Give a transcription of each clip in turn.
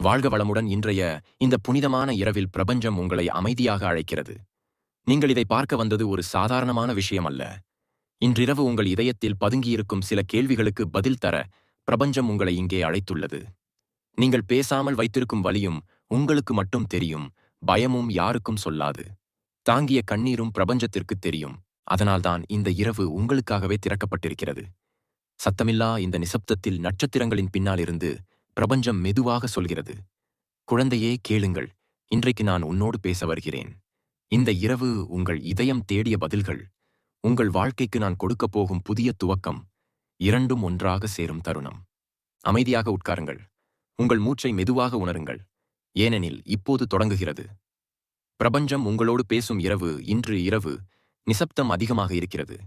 வாழ்க வளமுடன். இன்றைய இந்த புனிதமான இரவில் பிரபஞ்சம் உங்களை அமைதியாக அழைக்கிறது. நீங்கள் இதை பார்க்க வந்தது ஒரு சாதாரணமான விஷயம் அல்ல. இன்றிரவு உங்கள் இதயத்தில் பதுங்கியிருக்கும் சில கேள்விகளுக்கு பதில் தர பிரபஞ்சம் உங்களை இங்கே அழைத்துள்ளது. நீங்கள் பேசாமல் வைத்திருக்கும் வலியும் உங்களுக்கு மட்டும் தெரியும், பயமும் யாருக்கும் சொல்லாது. தாங்கிய கண்ணீரும் பிரபஞ்சத்திற்கு தெரியும். அதனால்தான் இந்த இரவு உங்களுக்காகவே திறக்கப்பட்டிருக்கிறது. சத்தமில்லா இந்த நிசப்தத்தில் நட்சத்திரங்களின் பின்னாலிருந்து பிரபஞ்சம் மெதுவாக சொல்கிறது, குழந்தையே கேளுங்கள், இன்றைக்கு நான் உன்னோடு பேச வருகிறேன். இந்த இரவு உங்கள் இதயம் தேடிய பதில்கள், உங்கள் வாழ்க்கைக்கு நான் கொடுக்கப் போகும் புதிய துவக்கம், இரண்டும் ஒன்றாக சேரும் தருணம். அமைதியாக உட்காருங்கள். உங்கள் மூச்சை மெதுவாக உணருங்கள். ஏனெனில் இப்போது தொடங்குகிறது. பிரபஞ்சம் உங்களோடு பேசும் இரவு. இன்று இரவு நிசப்தம் அதிகமாக இருக்கிறது.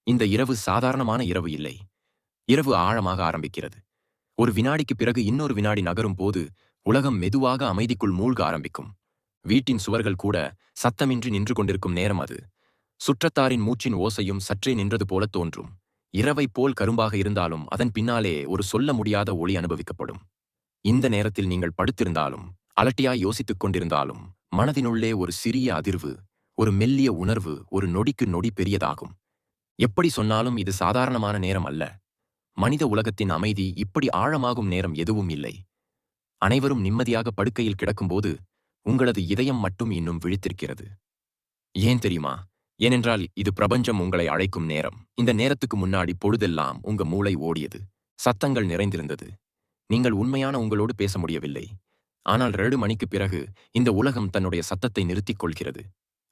இந்த இரவு சாதாரணமான இரவு இல்லை. இரவு ஆழமாக ஆரம்பிக்கிறது. ஒரு வினாடிக்கு பிறகு இன்னொரு வினாடி நகரும் போது உலகம் மெதுவாக அமைதிக்குள் மூழ்க ஆரம்பிக்கும். வீட்டின் சுவர்கள் கூட சத்தமின்றி நின்று கொண்டிருக்கும் நேரம் அது. சுற்றத்தாரின் மூச்சின் ஓசையும் சற்றே நின்றது போல தோன்றும். இரவைப் போல் கரும்பாக இருந்தாலும் அதன் பின்னாலே ஒரு சொல்ல முடியாத ஒளி அனுபவிக்கப்படும். இந்த நேரத்தில் நீங்கள் படுத்திருந்தாலும், அலட்டியாய் யோசித்துக் கொண்டிருந்தாலும், மனதினுள்ளே ஒரு சிறிய அதிர்வு, ஒரு மெல்லிய உணர்வு ஒரு நொடிக்கு நொடி பெரியதாகும். எப்படி சொன்னாலும் இது சாதாரணமான நேரம் அல்ல. மனித உலகத்தின் அமைதி இப்படி ஆழமாகும் நேரம் எதுவும் இல்லை. அனைவரும் நிம்மதியாக படுக்கையில் கிடக்கும்போது உங்களது இதயம் மட்டும் இன்னும் விழித்திருக்கிறது. ஏன் தெரியுமா? ஏனென்றால் இது பிரபஞ்சம் உங்களை அழைக்கும் நேரம். இந்த நேரத்துக்கு முன்னாடி பொழுதெல்லாம் உங்க மூளை ஓடியது. சத்தங்கள் நிறைந்திருந்தது. நீங்கள் உண்மையான உங்களோடு பேச முடியவில்லை. ஆனால் 2 மணிக்கு பிறகு இந்த உலகம் தன்னுடைய சத்தத்தை நிறுத்திக் கொள்கிறது.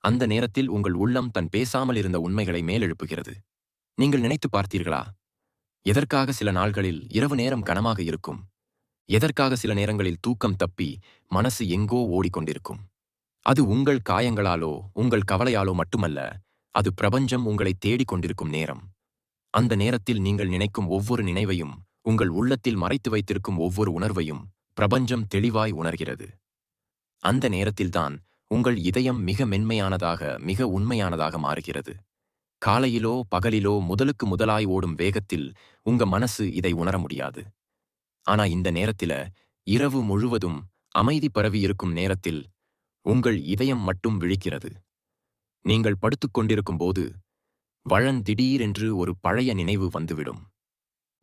அந்த நேரத்தில் உங்கள் உள்ளம் தன் பேசாமல் இருந்த உண்மைகளை மேலெழுப்புகிறது. நீங்கள் நினைத்து பார்த்தீர்களா? எதற்காக சில நாள்களில் இரவு நேரம் கனமாக இருக்கும்? எதற்காக சில நேரங்களில் தூக்கம் தப்பி மனசு எங்கோ ஓடிக்கொண்டிருக்கும்? அது உங்கள் காயங்களாலோ உங்கள் கவலையாலோ மட்டுமல்ல, அது பிரபஞ்சம் உங்களை தேடிக் கொண்டிருக்கும் நேரம். அந்த நேரத்தில் நீங்கள் நினைக்கும் ஒவ்வொரு நினைவையும், உங்கள் உள்ளத்தில் மறைத்து வைத்திருக்கும் ஒவ்வொரு உணர்வையும் பிரபஞ்சம் தெளிவாய் உணர்கிறது. அந்த நேரத்தில்தான் உங்கள் இதயம் மிக மென்மையானதாக, மிக உண்மையானதாக மாறுகிறது. காலையிலோ பகலிலோ முதலுக்கு முதலாய் ஓடும் வேகத்தில் உங்க மனசு இதை உணர முடியாது. ஆனா இந்த நேரத்தில, இரவு முழுவதும் அமைதி பரவி இருக்கும் நேரத்தில் உங்கள் இதயம் மட்டும் விழிக்கிறது. நீங்கள் படுத்துக்கொண்டிருக்கும் போது வழன் திடீரென்று ஒரு பழைய நினைவு வந்துவிடும்.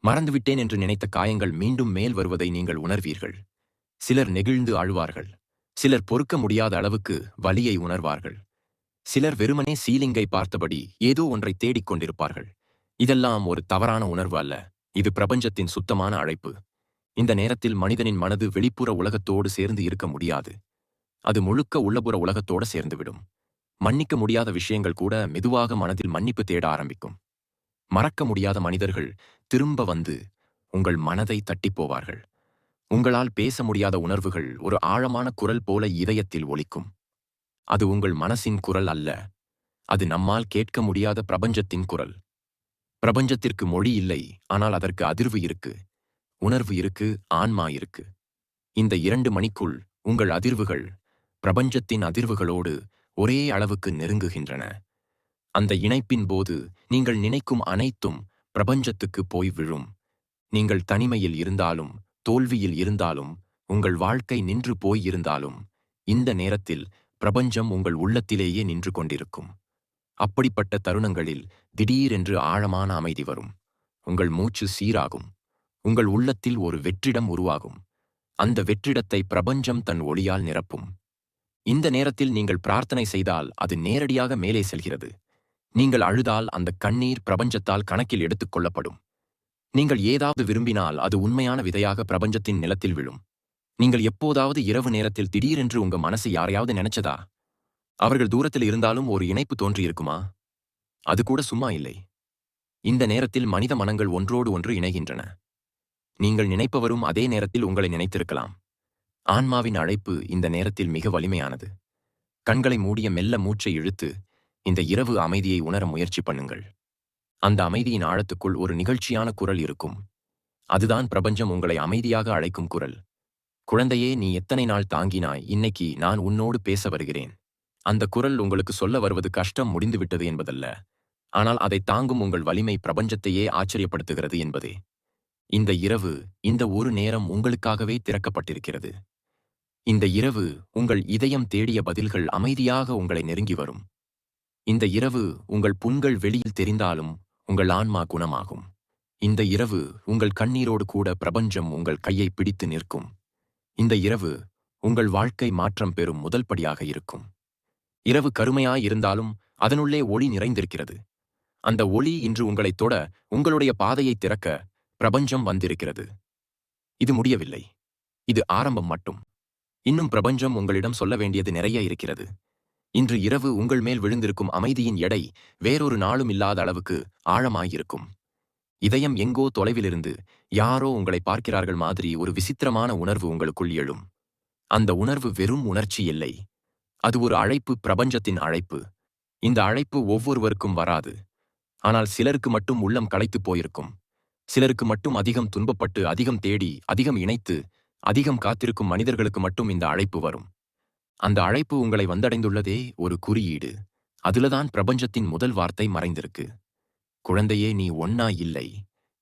மறந்துவிட்டேன் என்று நினைத்த காயங்கள் மீண்டும் மேல் வருவதை நீங்கள் உணர்வீர்கள். சிலர் நெகிழ்ந்து அழுவார்கள். சிலர் பொறுக்க முடியாத அளவுக்கு வலியை உணர்வார்கள். சிலர் வெறுமனே சீலிங்கை பார்த்தபடி ஏதோ ஒன்றை தேடிக் கொண்டிருப்பார்கள். இதெல்லாம் ஒரு தவறான உணர்வு அல்ல. இது பிரபஞ்சத்தின் சுத்தமான அழைப்பு. இந்த நேரத்தில் மனிதனின் மனது வெளிப்புற உலகத்தோடு சேர்ந்து இருக்க முடியாது. அது முழுக்க உள்ளபுற உலகத்தோடு சேர்ந்துவிடும். மன்னிக்க முடியாத விஷயங்கள் கூட மெதுவாக மனதில் மன்னிப்பு தேட ஆரம்பிக்கும். மறக்க முடியாத மனிதர்கள் திரும்ப வந்து உங்கள் மனதை தட்டிப்போவார்கள். உங்களால் பேச முடியாத உணர்வுகள் ஒரு ஆழமான குரல் போல இதயத்தில் ஒலிக்கும். அது உங்கள் மனசின் குரல் அல்ல. அது நம்மால் கேட்க முடியாத பிரபஞ்சத்தின் குரல். பிரபஞ்சத்திற்கு மொழி இல்லை, ஆனால் அதற்கு அதிர்வு இருக்கு, உணர்வு இருக்கு, ஆன்மா இருக்கு. இந்த 2 மணிக்குள் உங்கள் அதிர்வுகள் பிரபஞ்சத்தின் அதிர்வுகளோடு ஒரே அளவுக்கு நெருங்குகின்றன. அந்த இணைப்பின் போது நீங்கள் நினைக்கும் அனைத்தும் பிரபஞ்சத்துக்கு போய் விழும். நீங்கள் தனிமையில் இருந்தாலும், தோல்வியில் இருந்தாலும், உங்கள் வாழ்க்கை நின்று போய் இருந்தாலும், இந்த நேரத்தில் பிரபஞ்சம் உங்கள் உள்ளத்திலேயே நின்று கொண்டிருக்கும். அப்படிப்பட்ட தருணங்களில் திடீரென்று ஆழமான அமைதி வரும். உங்கள் மூச்சு சீராகும். உங்கள் உள்ளத்தில் ஒரு வெற்றிடம் உருவாகும். அந்த வெற்றிடத்தை பிரபஞ்சம் தன் ஒளியால் நிரப்பும். இந்த நேரத்தில் நீங்கள் பிரார்த்தனை செய்தால் அது நேரடியாக மேலே செல்கிறது. நீங்கள் அழுதால் அந்த கண்ணீர் பிரபஞ்சத்தால் கணக்கில் எடுத்துக் கொள்ளப்படும். நீங்கள் ஏதாவது விரும்பினால் அது உண்மையான விதையாக பிரபஞ்சத்தின் நிலத்தில் விழும். நீங்கள் எப்போதாவது இரவு நேரத்தில் திடீரென்று உங்க மனசு யாரையாவது நினைச்சதா? அவர்கள் தூரத்தில் இருந்தாலும் ஒரு இணைப்பு தோன்றியிருக்குமா? அது கூட சும்மா இல்லை. இந்த நேரத்தில் மனித மனங்கள் ஒன்றோடு ஒன்று இணைகின்றன. நீங்கள் நினைப்பவரும் அதே நேரத்தில் உங்களை நினைத்திருக்கலாம். ஆன்மாவின் அழைப்பு இந்த நேரத்தில் மிக வலிமையானது. கண்களை மூடிய மெல்ல மூச்சை இழுத்து இந்த இரவு அமைதியை உணர முயற்சி பண்ணுங்கள். அந்த அமைதியின் ஆழத்துக்குள் ஒரு நிகழ்ச்சியான குரல் இருக்கும். அதுதான் பிரபஞ்சம் உங்களை அமைதியாக அழைக்கும் குரல். குழந்தையே, நீ எத்தனை நாள் தாங்கினாய்? இன்னைக்கு நான் உன்னோடு பேச வருகிறேன். அந்த குரல் உங்களுக்கு சொல்ல வருவது கஷ்டம் முடிந்துவிட்டது என்பதல்ல, ஆனால் அதை தாங்கும் உங்கள் வலிமை பிரபஞ்சத்தையே ஆச்சரியப்படுத்துகிறது என்பதே. இந்த இரவு, இந்த ஒரு நேரம் உங்களுக்காகவே திறக்கப்பட்டிருக்கிறது. இந்த இரவு உங்கள் இதயம் தேடிய பதில்கள் அமைதியாக உங்களை நெருங்கி வரும். இந்த இரவு உங்கள் புண்கள் வெளியில் தெரிந்தாலும் உங்கள் ஆன்மா குணமாகும். இந்த இரவு உங்கள் கண்ணீரோடு கூட பிரபஞ்சம் உங்கள் கையை பிடித்து நிற்கும். இந்த இரவு உங்கள் வாழ்க்கை மாற்றம் பெறும் முதல் படியாக இருக்கும். இரவு கருமையாய் இருந்தாலும் அதனுள்ளே ஒளி நிறைந்திருக்கிறது. அந்த ஒளி இன்று உங்களைத் தொட, உங்களுடைய பாதையை திறக்க பிரபஞ்சம் வந்திருக்கிறது. இது முடியவில்லை. இது ஆரம்பம் மட்டும். இன்னும் பிரபஞ்சம் உங்களிடம் சொல்ல வேண்டியது நிறைய இருக்கிறது. இன்று இரவு உங்கள் மேல் விழுந்திருக்கும் அமைதியின் எடை வேறொரு நாளும் இல்லாத அளவுக்கு ஆழமாயிருக்கும். இதயம் எங்கோ தொலைவிலிருந்து யாரோ உங்களை பார்க்கிறார்கள் மாதிரி ஒரு விசித்திரமான உணர்வு உங்களுக்குள் எழும். அந்த உணர்வு வெறும் உணர்ச்சி இல்லை. அது ஒரு அழைப்பு, பிரபஞ்சத்தின் அழைப்பு. இந்த அழைப்பு ஒவ்வொருவருக்கும் வராது. ஆனால் சிலருக்கு மட்டும் உள்ளம் களைத்துப் போயிருக்கும். சிலருக்கு மட்டும் அதிகம் துன்பப்பட்டு, அதிகம் தேடி, அதிகம் இணைத்து, அதிகம் காத்திருக்கும் மனிதர்களுக்கு மட்டும் இந்த அழைப்பு வரும். அந்த அழைப்பு உங்களை வந்தடைந்துள்ளதே ஒரு குறியீடு. அதுலதான் பிரபஞ்சத்தின் முதல் வார்த்தை மறைந்திருக்கு. குழந்தையே, நீ ஒன்னா இல்லை.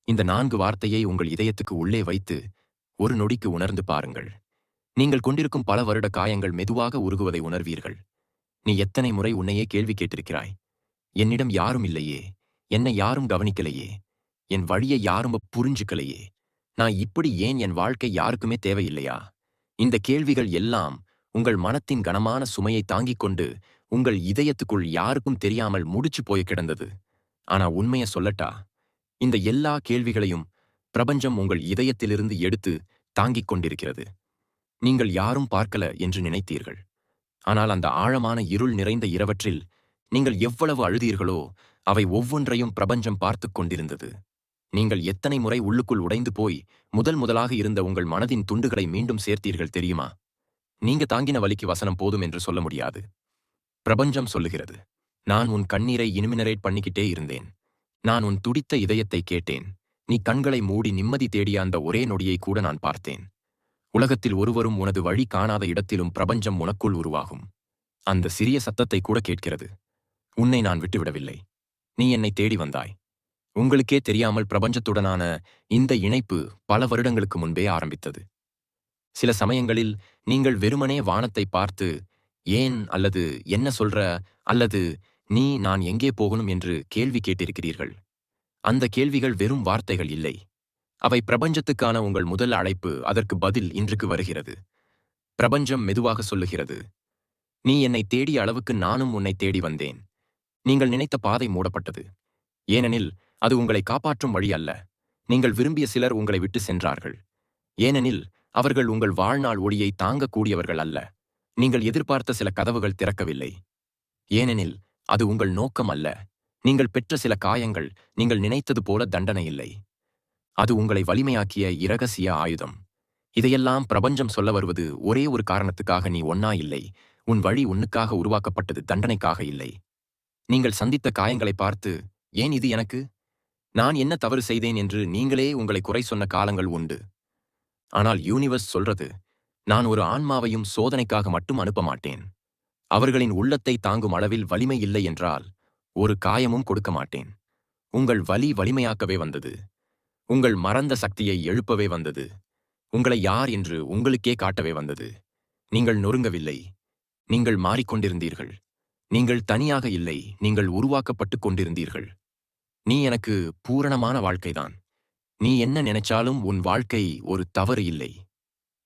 இந்த 4 வார்த்தையை உங்கள் இதயத்துக்கு உள்ளே வைத்து ஒரு நொடிக்கு உணர்ந்து பாருங்கள். நீங்கள் கொண்டிருக்கும் பல வருட காயங்கள் மெதுவாக உருகுவதை உணர்வீர்கள். நீ எத்தனை முறை உன்னையே கேள்வி கேட்டிருக்கிறாய்? என்னிடம் யாரும் இல்லையே, என்னை யாரும் கவனிக்கலையே, என் வழியை யாரும் புரிஞ்சுக்கலையே, நான் இப்படி ஏன், என் வாழ்க்கை யாருக்குமே தேவையில்லையா? இந்த கேள்விகள் எல்லாம் உங்கள் மனத்தின் கனமான சுமையை தாங்கிக் கொண்டு உங்கள் இதயத்துக்குள் யாருக்கும் தெரியாமல் முடிச்சு போய் கிடந்தது. ஆனா உண்மைய சொல்லட்டா, இந்த எல்லா கேள்விகளையும் பிரபஞ்சம் உங்கள் இதயத்திலிருந்து எடுத்து தாங்கிக் கொண்டிருக்கிறது. நீங்கள் யாரும் பார்க்கல என்று நினைத்தீர்கள். ஆனால் அந்த ஆழமான இருள் நிறைந்த இரவற்றில் நீங்கள் எவ்வளவு அழுதீர்களோ அவை ஒவ்வொன்றையும் பிரபஞ்சம் பார்த்துக் கொண்டிருந்தது. நீங்கள் எத்தனை முறை உள்ளுக்குள் உடைந்து போய் முதலாக இருந்த உங்கள் மனதின் துண்டுகளை மீண்டும் சேர்த்தீர்கள் தெரியுமா? நீங்க தாங்கின வலிக்கு வசனம் போதும் என்று சொல்ல முடியாது. பிரபஞ்சம் சொல்லுகிறது, நான் உன் கண்ணீரை இனிமினரேட் பண்ணிக்கிட்டே இருந்தேன். நான் உன் துடித்த இதயத்தை கேட்டேன். நீ கண்களை மூடி நிம்மதி தேடிய அந்த ஒரே நொடியை கூட நான் பார்த்தேன். உலகத்தில் ஒருவரும் உனது வழி காணாத இடத்திலும் பிரபஞ்சம் உனக்குள் உருவாகும். அந்த சிறிய சத்தத்தை கூட கேட்கிறது. உன்னை நான் விட்டுவிடவில்லை. நீ என்னை தேடி வந்தாய். உங்களுக்கே தெரியாமல் பிரபஞ்சத்துடனான இந்த இணைப்பு பல வருடங்களுக்கு முன்பே ஆரம்பித்தது. சில சமயங்களில் நீங்கள் வெறுமனே வானத்தை பார்த்து ஏன் அல்லது என்ன சொல்ற அல்லது நீ நான் எங்கே போகணும் என்று கேள்வி கேட்டிருக்கிறீர்கள். அந்த கேள்விகள் வெறும் வார்த்தைகள் இல்லை. அவை பிரபஞ்சத்துக்கான உங்கள் முதல் அழைப்பு. அதற்கு பதில் இன்றுக்கு வருகிறது. பிரபஞ்சம் மெதுவாக சொல்லுகிறது, நீ என்னை தேடிய அளவுக்கு நானும் உன்னை தேடி வந்தேன். நீங்கள் நினைத்த பாதை மூடப்பட்டது. ஏனெனில் அது உங்களை காப்பாற்றும் வழி அல்ல. நீங்கள் விரும்பிய சிலர் உங்களை விட்டு சென்றார்கள். ஏனெனில் அவர்கள் உங்கள் வாழ்நாள் ஒளியை தாங்கக்கூடியவர்கள் அல்ல. நீங்கள் எதிர்பார்த்த சில கதவுகள் திறக்கவில்லை. ஏனெனில் அது உங்கள் நோக்கம் அல்ல. நீங்கள் பெற்ற சில காயங்கள் நீங்கள் நினைத்தது போல தண்டனை இல்லை. அது உங்களை வலிமையாக்கிய இரகசிய ஆயுதம். இதையெல்லாம் பிரபஞ்சம் சொல்ல வருவது ஒரே ஒரு காரணத்துக்காக, நீ ஒன்னா இல்லை. உன் வழி உன்னுக்காக உருவாக்கப்பட்டது, தண்டனைக்காக இல்லை. நீங்கள் சந்தித்த காயங்களை பார்த்து, ஏன் இது எனக்கு? நான் என்ன தவறு செய்தேன் என்று நீங்களே உங்களை குறை சொன்ன காலங்கள் உண்டு. ஆனால் யூனிவர்ஸ் சொல்றது, நான் ஒரு ஆன்மாவையும் சோதனைக்காக மட்டும் அனுப்ப மாட்டேன். அவர்களின் உள்ளத்தை தாங்கும் அளவில் வலிமை இல்லை என்றால் ஒரு காயமும் கொடுக்க மாட்டேன். உங்கள் வலி வலிமையாக்கவே வந்தது. உங்கள் மறந்த சக்தியை எழுப்பவே வந்தது. உங்களை யார் என்று உங்களுக்கே காட்டவே வந்தது. நீங்கள் நொறுங்கவில்லை. நீங்கள் மாறிக்கொண்டிருந்தீர்கள். நீங்கள் தனியாக இல்லை. நீங்கள் உருவாக்கப்பட்டுக் கொண்டிருந்தீர்கள். நீ எனக்கு பூரணமான வாழ்க்கைதான். நீ என்ன நினைச்சாலும் உன் வாழ்க்கை ஒரு தவறு இல்லை.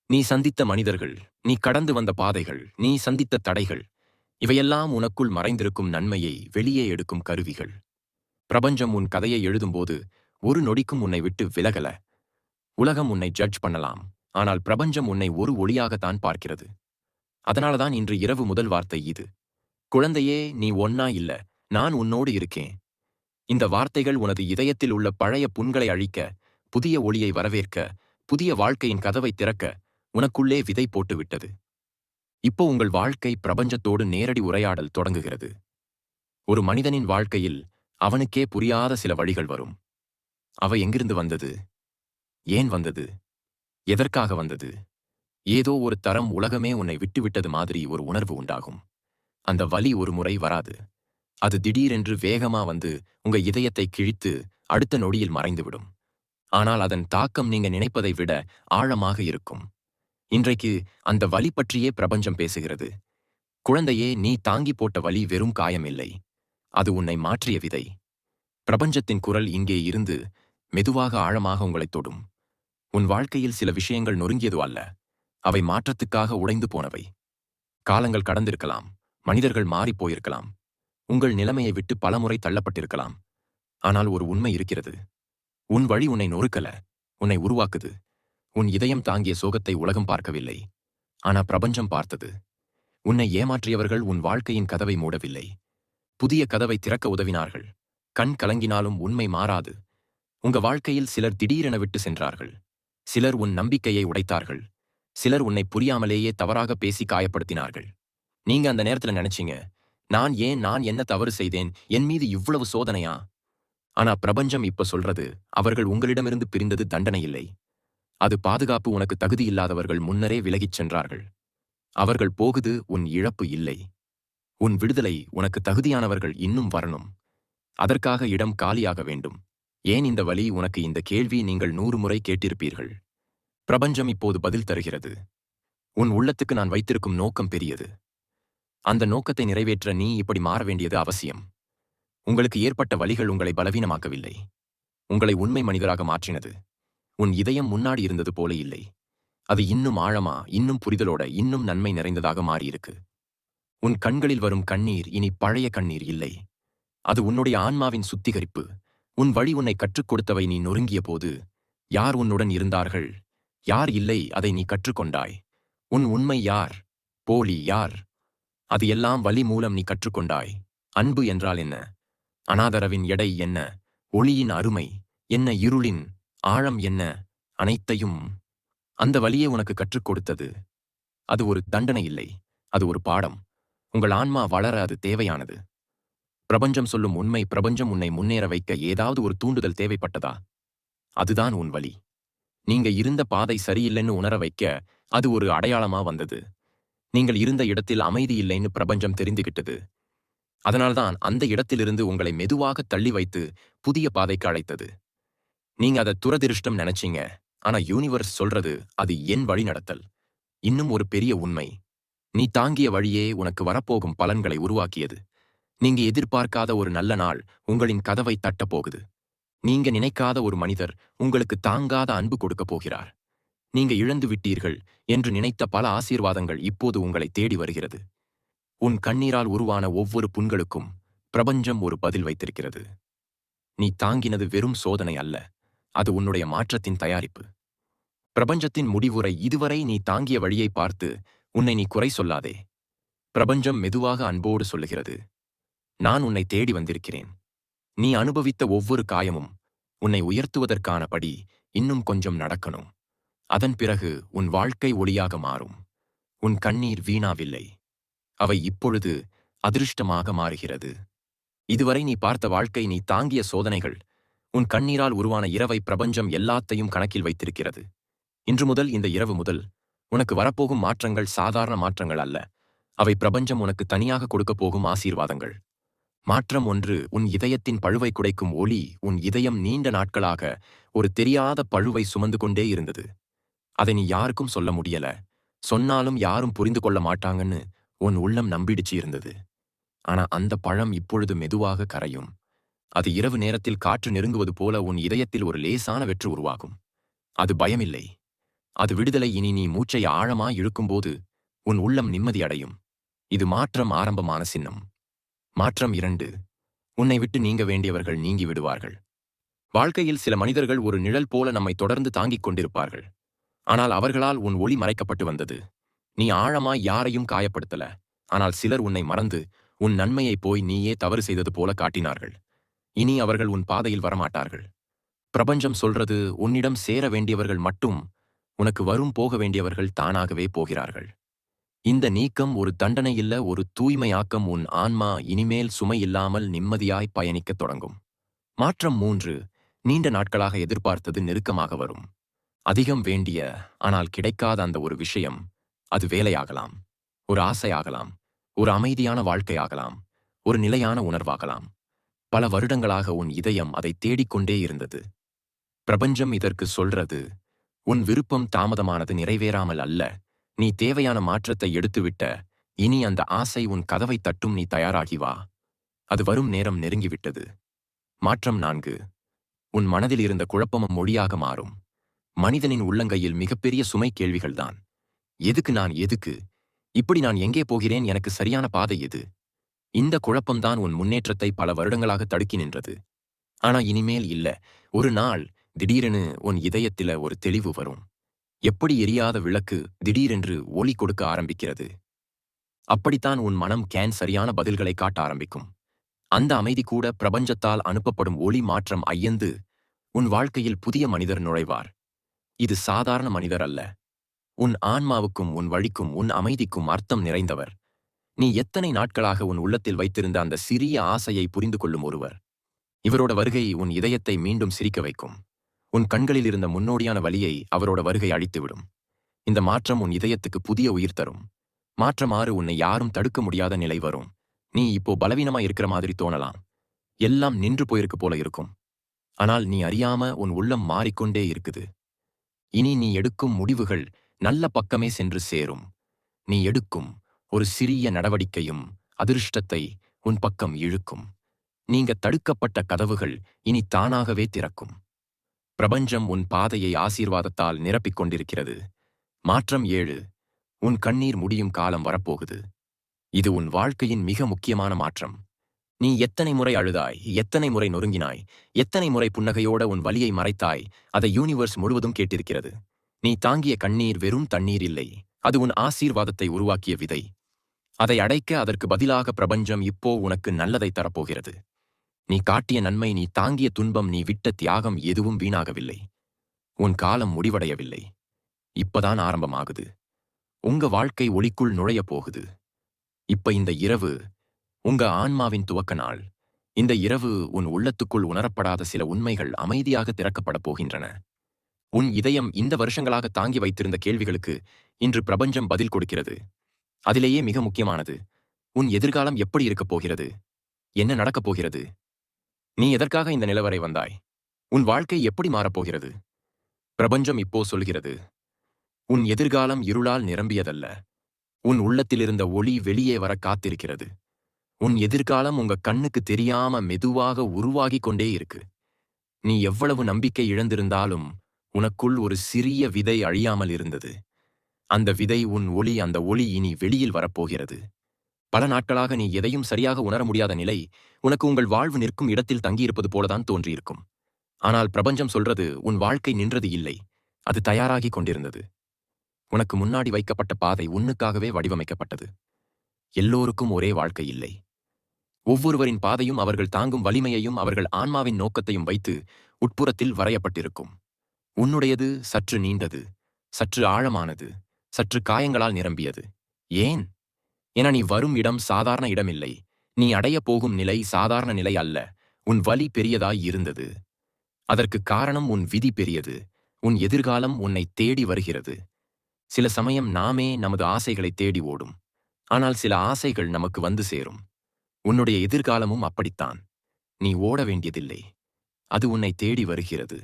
நீ சந்தித்த மனிதர்கள், நீ கடந்து வந்த பாதைகள், நீ சந்தித்த தடைகள், இவையெல்லாம் உனக்குள் மறைந்திருக்கும் நன்மையை வெளியே எடுக்கும் கருவிகள். பிரபஞ்சம் உன் கதையை எழுதும்போது ஒரு நொடிக்கும் உன்னை விட்டு விலகல. உலகம் உன்னை ஜட்ஜ் பண்ணலாம், ஆனால் பிரபஞ்சம் உன்னை ஒரு ஒளியாகத்தான் பார்க்கிறது. அதனாலதான் இன்று இரவு முதல் வார்த்தை இது. குழந்தையே, நீ ஒன்னா இல்ல, நான் உன்னோடு இருக்கேன். இந்த வார்த்தைகள் உனது இதயத்தில் உள்ள பழைய புண்களை அழிக்க, புதிய ஒளியை வரவேற்க, புதிய வாழ்க்கையின் கதவை திறக்க உனக்குள்ளே விதை போட்டுவிட்டது. இப்போ உங்கள் வாழ்க்கை பிரபஞ்சத்தோடு நேரடி உரையாடல் தொடங்குகிறது. ஒரு மனிதனின் வாழ்க்கையில் அவனுக்கே புரியாத சில வழிகள் வரும். அவை எங்கிருந்து வந்தது? ஏன் வந்தது? எதற்காக வந்தது? ஏதோ ஒரு தரம் உலகமே உன்னை விட்டுவிட்டது மாதிரி ஒரு உணர்வு உண்டாகும். அந்த வலி ஒரு முறை வராது. அது திடீரென்று வேகமா வந்து உங்க இதயத்தை கிழித்து அடுத்த நொடியில் மறைந்துவிடும். ஆனால் அதன் தாக்கம் நீங்க நினைப்பதை விட ஆழமாக இருக்கும். இன்றைக்கு அந்த வலி பற்றியே பிரபஞ்சம் பேசுகிறது. குழந்தையே, நீ தாங்கி போட்ட வலி வெறும் காயம் இல்லை. அது உன்னை மாற்றிய விதை. பிரபஞ்சத்தின் குரல் இங்கே இருந்து மெதுவாக ஆழமாக உங்களைத் தொடும். உன் வாழ்க்கையில் சில விஷயங்கள் நொறுங்கியது அல்ல. அவை மாற்றத்துக்காக உடைந்து போனவை. காலங்கள் கடந்திருக்கலாம். மனிதர்கள் மாறிப் போயிருக்கலாம். உங்கள் நிலைமையை விட்டு பலமுறை தள்ளப்பட்டிருக்கலாம். ஆனால் ஒரு உண்மை இருக்கிறது. உன் வழி உன்னை நொறுக்கல, உன்னை உருவாக்குது. உன் இதயம் தாங்கிய சோகத்தை உலகம் பார்க்கவில்லை. ஆனா பிரபஞ்சம் பார்த்தது. உன்னை ஏமாற்றியவர்கள் உன் வாழ்க்கையின் கதவை மூடவில்லை. புதிய கதவை திறக்க உதவினார்கள். கண் கலங்கினாலும் உண்மை மாறாது. உங்க வாழ்க்கையில் சிலர் திடீரென விட்டு சென்றார்கள். சிலர் உன் நம்பிக்கையை உடைத்தார்கள். சிலர் உன்னை புரியாமலேயே தவறாக பேசி காயப்படுத்தினார்கள். நீங்க அந்த நேரத்துல நினைச்சீங்க, நான் என்ன தவறு செய்தேன், என் மீது இவ்வளவு சோதனையா? ஆனா பிரபஞ்சம் இப்ப சொல்றது, அவர்கள் உங்களிடமிருந்து பிரிந்தது தண்டனை இல்லை. அது பாதுகாப்பு. உனக்கு தகுதி இல்லாதவர்கள் முன்னரே விலகிச் சென்றார்கள். அவர்கள் போகுது உன் இழப்பு இல்லை. உன் விடுதலை. உனக்கு தகுதியானவர்கள் இன்னும் வரணும். அதற்காக இடம் காலியாக வேண்டும். ஏன் இந்த வலி உனக்கு? இந்த கேள்வி நீங்கள் 100 முறை கேட்டிருப்பீர்கள். பிரபஞ்சம் இப்போது பதில் தருகிறது. உன் உள்ளத்துக்கு நான் வைத்திருக்கும் நோக்கம் பெரியது. அந்த நோக்கத்தை நிறைவேற்ற நீ இப்படி மாற வேண்டியது அவசியம். உங்களுக்கு ஏற்பட்ட வலிகள் உங்களை பலவீனமாக்கவில்லை. உங்களை உண்மை மனிதராக மாற்றினது. உன் இதயம் முன்னாடி இருந்தது போல இல்லை. அது இன்னும் ஆழமா, இன்னும் புரிதலோட, இன்னும் நன்மை நிறைந்ததாக மாறியிருக்கு. உன் கண்களில் வரும் கண்ணீர் இனி பழைய கண்ணீர் இல்லை. அது உன்னுடைய ஆன்மாவின் சுத்திகரிப்பு. உன் வழி உன்னை கற்றுக் கொடுத்தவை. நீ நொறுங்கிய போது யார் உன்னுடன் இருந்தார்கள், யார் இல்லை, அதை நீ கற்றுக்கொண்டாய். உன் உண்மை யார், போலி யார், அது எல்லாம் வலி மூலம் நீ கற்றுக்கொண்டாய். அன்பு என்றால் என்ன? அனாதரவின் எடை என்ன? ஒளியின் அருமை என்ன? இருளின் ஆழம் என்ன? அனைத்தையும் அந்த வலியே உனக்கு கற்றுக் கொடுத்தது. அது ஒரு தண்டனை இல்லை, அது ஒரு பாடம். உங்கள் ஆன்மா வளர அது தேவையானது. பிரபஞ்சம் சொல்லும் உண்மை. பிரபஞ்சம் உன்னை முன்னேற வைக்க ஏதாவது ஒரு தூண்டுதல் தேவைப்பட்டதா? அதுதான் உன் வலி. நீங்க இருந்த பாதை சரியில்லைன்னு உணர வைக்க அது ஒரு அடையாளமா வந்தது. நீங்கள் இருந்த இடத்தில் அமைதி இல்லைன்னு பிரபஞ்சம் தெரிந்துகிட்டது. அதனால்தான் அந்த இடத்திலிருந்து உங்களை மெதுவாக தள்ளி வைத்து புதிய பாதைக்கு அழைத்தது. நீங்க அதை துரதிருஷ்டம் நினைச்சீங்க. ஆனா யூனிவர்ஸ் சொல்றது, அது என் வழி நடத்தல். இன்னும் ஒரு பெரிய உண்மை. நீ தாங்கிய வழியே உனக்கு வரப்போகும் பலன்களை உருவாக்கியது. நீங்க எதிர்பார்க்காத ஒரு நல்ல நாள் உங்களின் கதவை தட்டப் போகுது. நீங்க நினைக்காத ஒரு மனிதர் உங்களுக்கு தாங்காத அன்பு கொடுக்கப் போகிறார். நீங்க இழந்து விட்டீர்கள் என்று நினைத்த பல ஆசீர்வாதங்கள் இப்போது உங்களை தேடி வருகிறது. உன் கண்ணீரால் உருவான ஒவ்வொரு புண்களுக்கும் பிரபஞ்சம் ஒரு பதில் வைத்திருக்கிறது. நீ தாங்கினது வெறும் சோதனை அல்ல, அது உன்னுடைய மாற்றத்தின் தயாரிப்பு. பிரபஞ்சத்தின் முடிவுரை. இதுவரை நீ தாங்கிய வழியை பார்த்து உன்னை நீ குறை சொல்லாதே. பிரபஞ்சம் மெதுவாக அன்போடு சொல்லுகிறது, நான் உன்னை தேடி வந்திருக்கிறேன். நீ அனுபவித்த ஒவ்வொரு காயமும் உன்னை உயர்த்துவதற்கான படி. இன்னும் கொஞ்சம் நடக்கணும். அதன் பிறகு உன் வாழ்க்கை ஒளியாக மாறும். உன் கண்ணீர் வீணாவில்லை. அவை இப்பொழுது அதிர்ஷ்டமாக மாறுகிறது. இதுவரை நீ பார்த்த வாழ்க்கை, நீ தாங்கிய சோதனைகள், உன் கண்ணீரால் உருவான இரவை பிரபஞ்சம் எல்லாத்தையும் கணக்கில் வைத்திருக்கிறது. இன்று முதல், இந்த இரவு முதல், உனக்கு வரப்போகும் மாற்றங்கள் சாதாரண மாற்றங்கள் அல்ல. அவை பிரபஞ்சம் உனக்கு தனியாக கொடுக்கப் போகும் ஆசீர்வாதங்கள். மாற்றம் ஒன்று. உன் இதயத்தின் பழுவை குடைக்கும் ஒளி. உன் இதயம் நீண்ட நாட்களாக ஒரு தெரியாத பழுவை சுமந்து கொண்டே இருந்தது. அதை நீ யாருக்கும் சொல்ல முடியல. சொன்னாலும் யாரும் புரிந்து கொள்ள மாட்டாங்கன்னு உன் உள்ளம் நம்பிடுச்சு இருந்தது. ஆனா அந்த பழம் இப்பொழுது மெதுவாக கரையும். அது இரவு நேரத்தில் காற்று நெருங்குவது போல உன் இதயத்தில் ஒரு லேசான வெற்று உருவாகும். அது பயமில்லை, அது விடுதலை. இனி நீ மூச்சை ஆழமாய் இழுக்கும்போது உன் உள்ளம் நிம்மதி அடையும். இது மாற்றம் ஆரம்பமான சின்னம். மாற்றம் 2. உன்னை விட்டு நீங்க வேண்டியவர்கள் நீங்கி விடுவார்கள். வாழ்க்கையில் சில மனிதர்கள் ஒரு நிழல் போல நம்மை தொடர்ந்து தாங்கிக் கொண்டிருப்பார்கள். ஆனால் அவர்களால் உன் ஒளி மறைக்கப்பட்டு வந்தது. நீ ஆழமாய் யாரையும் காயப்படுத்தல. ஆனால் சிலர் உன்னை மறந்து உன் நன்மையை போய் நீயே தவறு செய்தது போல காட்டினார்கள். இனி அவர்கள் உன் பாதையில் வரமாட்டார்கள். பிரபஞ்சம் சொல்றது, உன்னிடம் சேர வேண்டியவர்கள் மட்டும் உனக்கு வரும், போக வேண்டியவர்கள் தானாகவே போகிறார்கள். இந்த நீக்கம் ஒரு தண்டனை இல்ல, ஒரு தூய்மையாக்கம். உன் ஆன்மா இனிமேல் சுமை இல்லாமல் நிம்மதியாய் பயணிக்கத் தொடங்கும். மாற்றம் 3. நீண்ட நாட்களாக எதிர்பார்த்தது நெருக்கமாக வரும். அதிகம் வேண்டிய, ஆனால் கிடைக்காத அந்த ஒரு விஷயம். அது வேலையாகலாம், ஒரு ஆசையாகலாம், ஒரு அமைதியான வாழ்க்கையாகலாம், ஒரு நிலையான உணர்வாகலாம். பல வருடங்களாக உன் இதயம் அதை தேடிக்கொண்டே இருந்தது. பிரபஞ்சம் இதற்கு சொல்றது, உன் விருப்பம் தாமதமானது நிறைவேறாமல் அல்ல. நீ தேவையான மாற்றத்தை எடுத்துவிட்ட. இனி அந்த ஆசை உன் கதவை தட்டும், நீ தயாராகி வா. அது வரும் நேரம் நெருங்கிவிட்டது. மாற்றம் 4. உன் மனதில் இருந்த குழப்பமும் மொழியாக மாறும். மனிதனின் உள்ளங்கையில் மிகப்பெரிய சுமை கேள்விகள்தான். எதுக்கு நான் எதுக்கு? இப்படி நான் எங்கே போகிறேன்? எனக்கு சரியான பாதை எது? இந்த குழப்பம்தான் உன் முன்னேற்றத்தை பல வருடங்களாக தடுக்கி நின்றது. ஆனா இனிமேல் இல்ல. ஒரு நாள் திடீரென உன் இதயத்தில ஒரு தெளிவு வரும். எப்படி எரியாத விளக்கு திடீரென்று ஒளி கொடுக்க ஆரம்பிக்கிறது. அப்படித்தான் உன் மனம் சரியான பதில்களை காட்ட ஆரம்பிக்கும். அந்த அமைதி கூட பிரபஞ்சத்தால் அனுப்பப்படும் ஒளி. மாற்றம் 5. உன் வாழ்க்கையில் புதிய மனிதர் நுழைவார். இது சாதாரண மனிதர் அல்ல. உன் ஆன்மாவுக்கும் உன் வழிக்கும் உன் அமைதிக்கும் அர்த்தம் நிறைந்தவர். நீ எத்தனை நாட்களாக உன் உள்ளத்தில் வைத்திருந்த அந்த சிறிய ஆசையை புரிந்து கொள்ளும் ஒருவர். இவரோட வருகை உன் இதயத்தை மீண்டும் சிரிக்க வைக்கும். உன் கண்களில் இருந்த முன்னோடியான வலியை அவரோட வருகை அழித்துவிடும். இந்த மாற்றம் உன் இதயத்துக்கு புதிய உயிர் தரும். மாற்றம் 6. உன்னை யாரும் தடுக்க முடியாத நிலை வரும். நீ இப்போ பலவீனமா இருக்கிற மாதிரி தோணலாம். எல்லாம் நின்று போயிருக்கு போல இருக்கும். ஆனால் நீ அறியாம உன் உள்ளம் மாறிக்கொண்டே இருக்குது. இனி நீ எடுக்கும் முடிவுகள் நல்ல பக்கமே சென்று சேரும். நீ எடுக்கும் ஒரு சிறிய நடவடிக்கையும் அதிர்ஷ்டத்தை உன் பக்கம் இழுக்கும். நீங்க தடுக்கப்பட்ட கதவுகள் இனி தானாகவே திறக்கும். பிரபஞ்சம் உன் பாதையை ஆசீர்வாதத்தால் நிரப்பிக் கொண்டிருக்கிறது. மாற்றம் 7. உன் கண்ணீர் முடியும் காலம் வரப்போகுது. இது உன் வாழ்க்கையின் மிக முக்கியமான மாற்றம். நீ எத்தனை முறை அழுதாய், எத்தனை முறை நொறுங்கினாய், எத்தனை முறை புன்னகையோட உன் வலியை மறைத்தாய், அதை யூனிவர்ஸ் முழுவதும் கேட்டிருக்கிறது. நீ தாங்கிய கண்ணீர் வெறும் தண்ணீர் இல்லை. அது உன் ஆசீர்வாதத்தை உருவாக்கிய விதை. அதை அடைக்க அதற்கு பதிலாக பிரபஞ்சம் இப்போ உனக்கு நல்லதை தரப்போகிறது. நீ காட்டிய நன்மை, நீ தாங்கிய துன்பம், நீ விட்ட தியாகம் எதுவும் வீணாகவில்லை. உன் காலம் முடிவடையவில்லை. இப்பதான் ஆரம்பமாகுது. உங்க வாழ்க்கை ஒளிக்குள் நுழையப் போகுது. இப்ப இந்த இரவு உங்க ஆன்மாவின் துவக்க நாள். இந்த இரவு உன் உள்ளத்துக்குள் உணரப்படாத சில உண்மைகள் அமைதியாக திறக்கப்படப் போகின்றன. உன் இதயம் இந்த வருஷங்களாக தாங்கி வைத்திருந்த கேள்விகளுக்கு இன்று பிரபஞ்சம் பதில் கொடுக்கிறது. அதிலேயே மிக முக்கியமானது, உன் எதிர்காலம் எப்படி இருக்கப் போகிறது? என்ன நடக்கப் போகிறது? நீ எதற்காக இந்த நிலவரை வந்தாய்? உன் வாழ்க்கை எப்படி மாறப்போகிறது? பிரபஞ்சம் இப்போ சொல்கிறது, உன் எதிர்காலம் இருளால் நிரம்பியதல்ல. உன் உள்ளத்திலிருந்த ஒளி வெளியே வர காத்திருக்கிறது. உன் எதிர்காலம் உங்க கண்ணுக்கு தெரியாம மெதுவாக உருவாகிக் கொண்டே இருக்கு. நீ எவ்வளவு நம்பிக்கை இழந்திருந்தாலும் உனக்குள் ஒரு சிறிய விதை அழியாமல் இருந்தது. அந்த விதை உன் ஒளி. அந்த ஒளி இனி வெளியில் வரப்போகிறது. பல நாட்களாக நீ எதையும் சரியாக உணர முடியாத நிலை உனக்கு உங்கள் வாழ்வு நிற்கும் இடத்தில் தங்கியிருப்பது போலதான் தோன்றியிருக்கும். ஆனால் பிரபஞ்சம் சொல்றது, உன் வாழ்க்கை நின்றது இல்லை, அது தயாராகிக் கொண்டிருந்தது. உனக்கு முன்னாடி வைக்கப்பட்ட பாதை உன்னுக்காகவே வடிவமைக்கப்பட்டது. எல்லோருக்கும் ஒரே வாழ்க்கை இல்லை. ஒவ்வொருவரின் பாதையும் அவர்கள் தாங்கும் வலிமையையும் அவர்கள் ஆன்மாவின் நோக்கத்தையும் வைத்து உட்புறத்தில் வரையப்பட்டிருக்கும். உன்னுடையது சற்று நீண்டது, சற்று ஆழமானது, சற்று காயங்களால் நிரம்பியது. ஏன்? என நீ வரும் இடம் சாதாரண இடமில்லை. நீ அடையப் போகும் நிலை சாதாரண நிலை அல்ல. உன் வலி பெரியதாய் இருந்தது. அதற்கு காரணம் உன் விதி பெரியது. உன் எதிர்காலம் உன்னை தேடி வருகிறது. சில சமயம் நாமே நமது ஆசைகளை தேடி ஓடும். ஆனால் சில ஆசைகள் நமக்கு வந்து சேரும். உன்னுடைய எதிர்காலமும் அப்படித்தான். நீ ஓட வேண்டியதில்லை, அது உன்னை தேடி வருகிறது.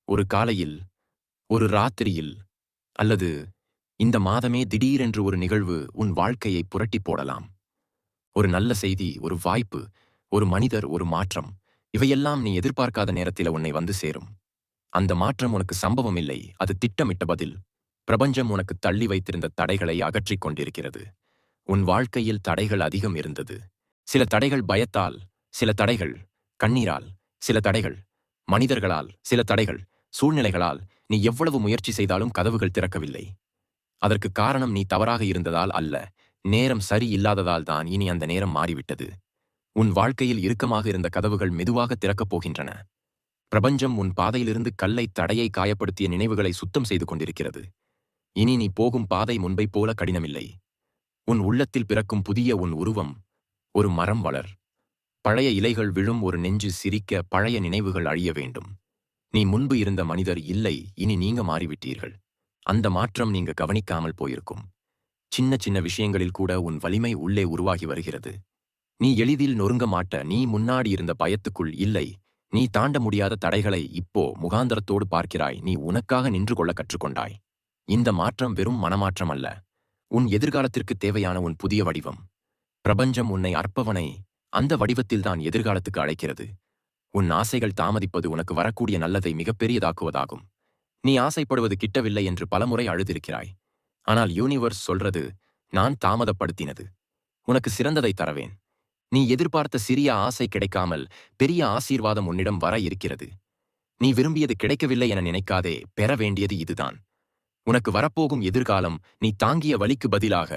ஒரு காலையில், ஒரு ராத்திரியில், அல்லது இந்த மாதமே திடீரென்று ஒரு நிகழ்வு உன் வாழ்க்கையை புரட்டி போடலாம். ஒரு நல்ல செய்தி, ஒரு வாய்ப்பு, ஒரு மனிதர், ஒரு மாற்றம், இவையெல்லாம் நீ எதிர்பார்க்காத நேரத்தில் உன்னை வந்து சேரும். அந்த மாற்றம் உனக்கு சம்பவம் இல்லை, அது திட்டமிட்ட பதில். பிரபஞ்சம் உனக்கு தள்ளி வைத்திருந்த தடைகளை அகற்றிக் கொண்டிருக்கிறது. உன் வாழ்க்கையில் தடைகள் அதிகம் இருந்தது. சில தடைகள் பயத்தால், சில தடைகள் கண்ணீரால், சில தடைகள் மனிதர்களால், சில தடைகள் சூழ்நிலைகளால். நீ எவ்வளவு முயற்சி செய்தாலும் கதவுகள் திறக்கவில்லை. அதற்கு காரணம் நீ தவறாக இருந்ததால் அல்ல, நேரம் சரி இல்லாததால் தான். இனி அந்த நேரம் மாறிவிட்டது. உன் வாழ்க்கையில் இறுக்கமாக இருந்த கதவுகள் மெதுவாக திறக்கப் போகின்றன. பிரபஞ்சம் உன் பாதையிலிருந்து கல்லை, தடையை, காயப்படுத்திய நினைவுகளை சுத்தம் செய்து கொண்டிருக்கிறது. இனி நீ போகும் பாதை முன்பை போல கடினமில்லை. உன் உள்ளத்தில் பிறக்கும் புதிய உன் உருவம். ஒரு மரம் வளர், பழைய இலைகள் விழும், ஒரு நெஞ்சு சிரிக்க, பழைய நினைவுகள் அழிய வேண்டும். நீ முன்பு இருந்த மனிதர் இல்லை, இனி நீங்க மாறிவிட்டீர்கள். அந்த மாற்றம் நீங்க கவனிக்காமல் போயிருக்கும். சின்ன சின்ன விஷயங்களில் கூட உன் வலிமை உள்ளே உருவாகி வருகிறது. நீ எளிதில் நொறுங்க மாட்ட. நீ முன்னாடி இருந்த பயத்துக்குள் இல்லை, நீ தாண்ட முடியாத தடைகளை இப்போ முகாந்தரத்தோடு பார்க்கிறாய். நீ உனக்காக நின்று கொள்ள கற்றுக்கொண்டாய். இந்த மாற்றம் வெறும் மனமாற்றம் அல்ல, உன் எதிர்காலத்திற்கு தேவையான உன் புதிய வடிவம். பிரபஞ்சம் உன்னை அற்பவனை அந்த வடிவத்தில்தான் எதிர்காலத்துக்கு அழைக்கிறது. உன் ஆசைகள் தாமதிப்பது உனக்கு வரக்கூடிய நல்லதை மிகப்பெரியதாக்குவதாகும். நீ ஆசைப்படுவது கிட்டவில்லை என்று பலமுறை அழுதிருக்கிறாய். ஆனால் யூனிவர்ஸ் சொல்றது, நான் தாமதப்படுத்தினது. உனக்கு சிறந்ததை தரவேன். நீ எதிர்பார்த்த சிறிய ஆசை கிடைக்காமல் பெரிய ஆசீர்வாதம் உன்னிடம் வர இருக்கிறது. நீ விரும்பியது கிடைக்கவில்லை என நினைக்காதே, பெற வேண்டியது இதுதான். உனக்கு வரப்போகும் எதிர்காலம் நீ தாங்கிய வலிக்கு பதிலாக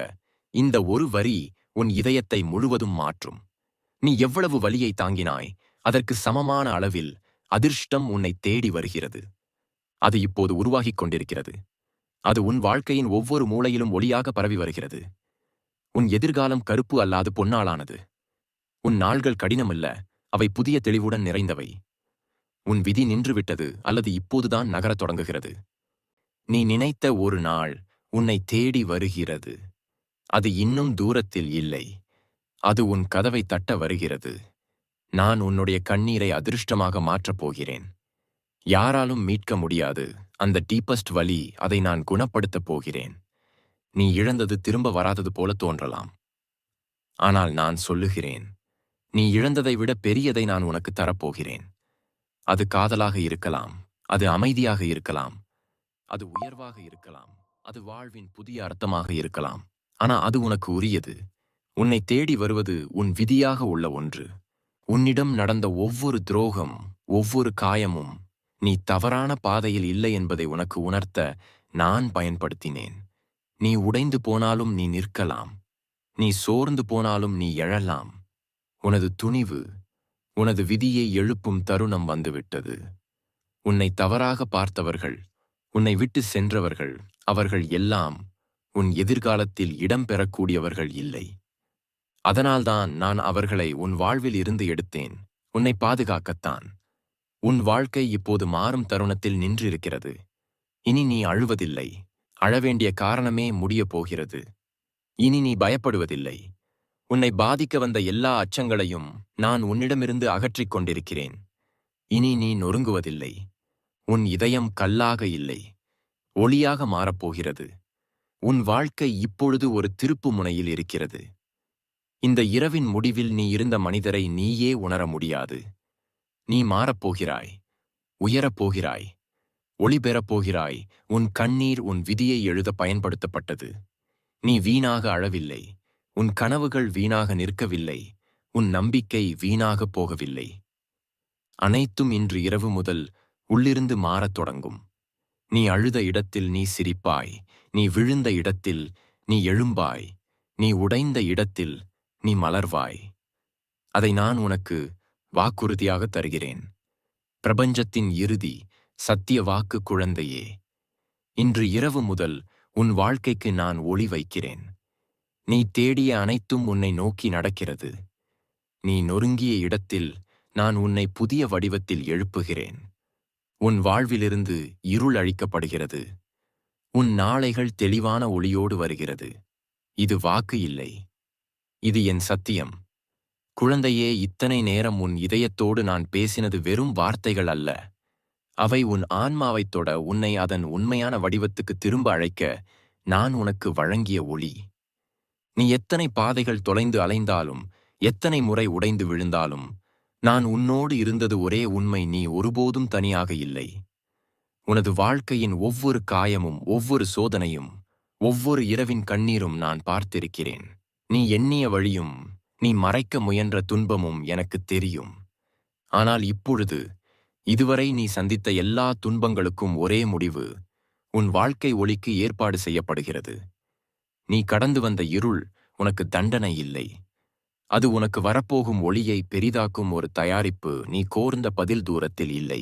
இந்த ஒரு வரி உன் இதயத்தை முழுவதும் மாற்றும். நீ எவ்வளவு வலியை தாங்கினாய், அதற்கு சமமான அளவில் அதிர்ஷ்டம் உன்னை தேடி வருகிறது. அது இப்போது உருவாகிக் கொண்டிருக்கிறது. அது உன் வாழ்க்கையின் ஒவ்வொரு மூலையிலும் ஒளியாக பரவி வருகிறது. உன் எதிர்காலம் கருப்பு அல்லாது பொன்னாளானது. உன் நாள்கள் கடினமல்ல, அவை புதிய தெளிவுடன் நிறைந்தவை. உன் விதி நின்றுவிட்டது அல்லது இப்போதுதான் நகரத் தொடங்குகிறது. நீ நினைத்த ஒரு நாள் உன்னை தேடி வருகிறது. அது இன்னும் தூரத்தில் இல்லை. அது உன் கதவை தட்ட வருகிறது. நான் உன்னுடைய கண்ணீரை அதிர்ஷ்டமாக மாற்றப் போகிறேன். யாராலும் மீட்க முடியாது அந்த டீப்பஸ்ட் வலி, அதை நான் குணப்படுத்தப் போகிறேன். நீ இழந்தது திரும்ப வராதது போல தோன்றலாம். ஆனால் நான் சொல்லுகிறேன், நீ இழந்ததை விட பெரியதை நான் உனக்கு தரப்போகிறேன். அது காதலாக இருக்கலாம், அது அமைதியாக இருக்கலாம், அது உயர்வாக இருக்கலாம், அது வாழ்வின் புதிய அர்த்தமாக இருக்கலாம். ஆனா அது உனக்கு உரியது. உன்னை தேடி வருவது உன் விதியாக உள்ள ஒன்று. உன்னிடம் நடந்த ஒவ்வொரு துரோகம், ஒவ்வொரு காயமும் நீ தவறான பாதையில் இல்லை என்பதை உனக்கு உணர்த்த நான் பயன்படுத்தினேன். நீ உடைந்து போனாலும் நீ நிற்கலாம். நீ சோர்ந்து போனாலும் நீ எழலாம். உனது துணிவு, உனது விதியை எழுப்பும் தருணம் வந்துவிட்டது. உன்னை தவறாக பார்த்தவர்கள், உன்னை விட்டு சென்றவர்கள், அவர்கள் எல்லாம் உன் எதிர்காலத்தில் இடம் பெறக்கூடியவர்கள் இல்லை. அதனால்தான் நான் அவர்களை உன் வாழ்வில் இருந்து எடுத்தேன், உன்னை பாதுகாக்கத்தான். உன் வாழ்க்கை இப்போது மாறும் தருணத்தில் நின்றிருக்கிறது. இனி நீ அழுவதில்லை. அழவேண்டிய காரணமே முடியப் போகிறது. இனி நீ பயப்படுவதில்லை. உன்னை பாதிக்க வந்த எல்லா அச்சங்களையும் நான் உன்னிடமிருந்து அகற்றிக் கொண்டிருக்கிறேன். இனி நீ நொறுங்குவதில்லை. உன் இதயம் கல்லாக இல்லை, ஒளியாக மாறப்போகிறது. உன் வாழ்க்கை இப்பொழுது ஒரு திருப்பு முனையில் இருக்கிறது. இந்த இரவின் முடிவில் நீ இருந்த மனிதரை நீயே உணர முடியாது. நீ மாறப்போகிறாய், உயரப்போகிறாய், ஒளி பெறப்போகிறாய். உன் கண்ணீர் உன் விதியை எழுத பயன்படுத்தப்பட்டது. நீ வீணாக அழவில்லை. உன் கனவுகள் வீணாக நிற்கவில்லை. உன் நம்பிக்கை வீணாகப் போகவில்லை. அனைத்தும் இன்று இரவு முதல் உள்ளிருந்து மாறத் தொடங்கும். நீ அழுத இடத்தில் நீ சிரிப்பாய். நீ விழுந்த இடத்தில் நீ எழும்பாய். நீ உடைந்த இடத்தில் நீ மலர்வாய். அதை நான் உனக்கு வாக்குறுதியாக தருகிறேன். பிரபஞ்சத்தின் இறுதி சத்திய வாக்கு குழந்தையே. இன்று இரவு முதல் உன் வாழ்க்கைக்கு நான் ஒளி வைக்கிறேன். நீ தேடிய அனைத்தும் உன்னை நோக்கி நடக்கிறது. நீ நொறுங்கிய இடத்தில் நான் உன்னை புதிய வடிவத்தில் எழுப்புகிறேன். உன் வாழ்விலிருந்து இருள் அழிக்கப்படுகிறது. உன் நாளைகள் தெளிவான ஒளியோடு வருகிறது. இது வாக்கு இல்லை, இது என் சத்தியம். குழந்தையே, இத்தனை நேரம் உன் இதயத்தோடு நான் பேசினது வெறும் வார்த்தைகள் அல்ல. அவை உன் ஆன்மாவைத் தொட, உன்னை அதன் உண்மையான வடிவத்துக்கு திரும்ப அழைக்க நான் உனக்கு வழங்கிய ஒளி. நீ எத்தனை பாதைகள் தொலைந்து அலைந்தாலும், எத்தனை முறை உடைந்து விழுந்தாலும், நான் உன்னோடு இருந்தது ஒரே உண்மை. நீ ஒருபோதும் தனியாக இல்லை. உனது வாழ்க்கையின் ஒவ்வொரு காயமும், ஒவ்வொரு சோதனையும், ஒவ்வொரு இரவின் கண்ணீரும் நான் பார்த்திருக்கிறேன். நீ எண்ணிய வழியும், நீ மறைக்க முயன்ற துன்பமும் எனக்கு தெரியும். ஆனால் இப்பொழுது, இதுவரை நீ சந்தித்த எல்லா துன்பங்களுக்கும் ஒரே முடிவு. உன் வாழ்க்கை ஒளிக்கு ஏற்பாடு செய்யப்படுகிறது. நீ கடந்து வந்த இருள் உனக்கு தண்டனை இல்லை. அது உனக்கு வரப்போகும் ஒளியை பெரிதாக்கும் ஒரு தயாரிப்பு. நீ கோர்ந்த பதில் தூரத்தில் இல்லை.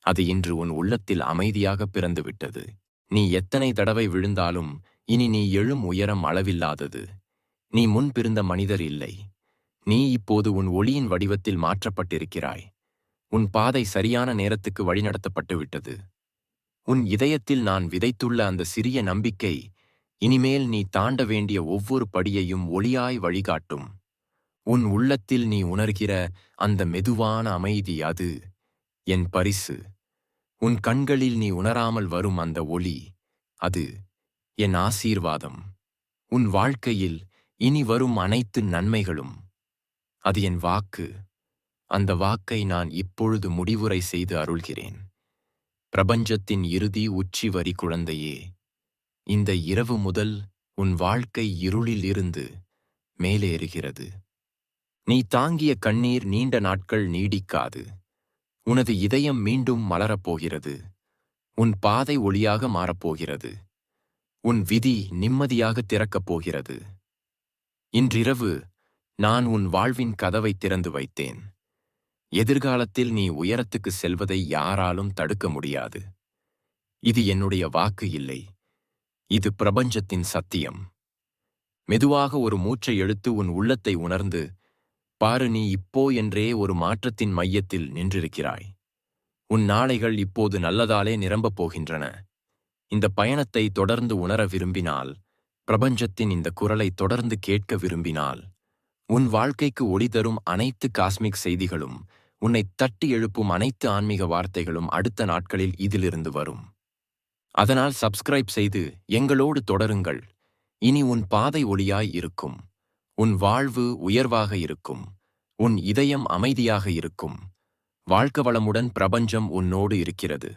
அது இன்று உன் உள்ளத்தில் அமைதியாக பிறந்துவிட்டது. நீ எத்தனை தடவை விழுந்தாலும் இனி நீ எழும் உயரம் அளவில்லாதது. நீ முன் பிறந்த மனிதர் இல்லை. நீ இப்போது உன் ஒளியின் வடிவத்தில் மாற்றப்பட்டிருக்கிறாய். உன் பாதை சரியான நேரத்துக்கு வழிநடத்தப்பட்டு விட்டது. உன் இதயத்தில் நான் விதைத்துள்ள அந்த சிறிய நம்பிக்கை இனிமேல் நீ தாண்ட வேண்டிய ஒவ்வொரு படியையும் ஒளியாய் வழிகாட்டும். உன் உள்ளத்தில் நீ உணர்கிற அந்த மெதுவான அமைதி, அது என் பரிசு, உன் கண்களில் நீ உணராமல் வரும் அந்த ஒளி, அது என் ஆசீர்வாதம். உன் வாழ்க்கையில் இனி வரும் அனைத்து நன்மைகளும், அது என் வாக்கு. அந்த வாக்கை நான் இப்பொழுது முடிவுரை செய்து அருள்கிறேன். பிரபஞ்சத்தின் இறுதி உச்சி வரி குழந்தையே, இந்த இரவு முதல் உன் வாழ்க்கை இருளில் இருந்து மேலேறுகிறது. நீ தாங்கிய கண்ணீர் நீண்ட நாட்கள் நீடிக்காது. உனது இதயம் மீண்டும் மலரப்போகிறது. உன் பாதை ஒளியாக மாறப்போகிறது. உன் விதி நிம்மதியாக திறக்கப் போகிறது. இன்றிரவு நான் உன் வாழ்வின் கதவை திறந்து வைத்தேன். எதிர்காலத்தில் நீ உயரத்துக்கு செல்வதை யாராலும் தடுக்க முடியாது. இது என்னுடைய வாக்கு இல்லை, இது பிரபஞ்சத்தின் சத்தியம். மெதுவாக ஒரு மூச்சை இழுத்து உன் உள்ளத்தை உணர்ந்து பாரு, நீ இப்போ என்றே ஒரு மாற்றத்தின் மையத்தில் நின்றிருக்கிறாய். உன் நாளைகள் இப்போது நல்லதாலே நிரம்பப் போகின்றன. இந்த பயணத்தை தொடர்ந்து உணர விரும்பினால், பிரபஞ்சத்தின் இந்த குரலை தொடர்ந்து கேட்க விரும்பினால், உன் வாழ்க்கைக்கு ஒளி தரும் அனைத்து காஸ்மிக் செய்திகளும், உன்னை தட்டி எழுப்பும் அனைத்து ஆன்மீக வார்த்தைகளும் அடுத்த நாட்களில் இதிலிருந்து வரும். அதனால் சப்ஸ்கிரைப் செய்து எங்களோடு தொடருங்கள். இனி உன் பாதை ஒளியாய் இருக்கும். உன் வாழ்வு உயர்வாக இருக்கும். உன் இதயம் அமைதியாக இருக்கும். வாழ்க்க வளமுடன். பிரபஞ்சம் உன்னோடு இருக்கிறது.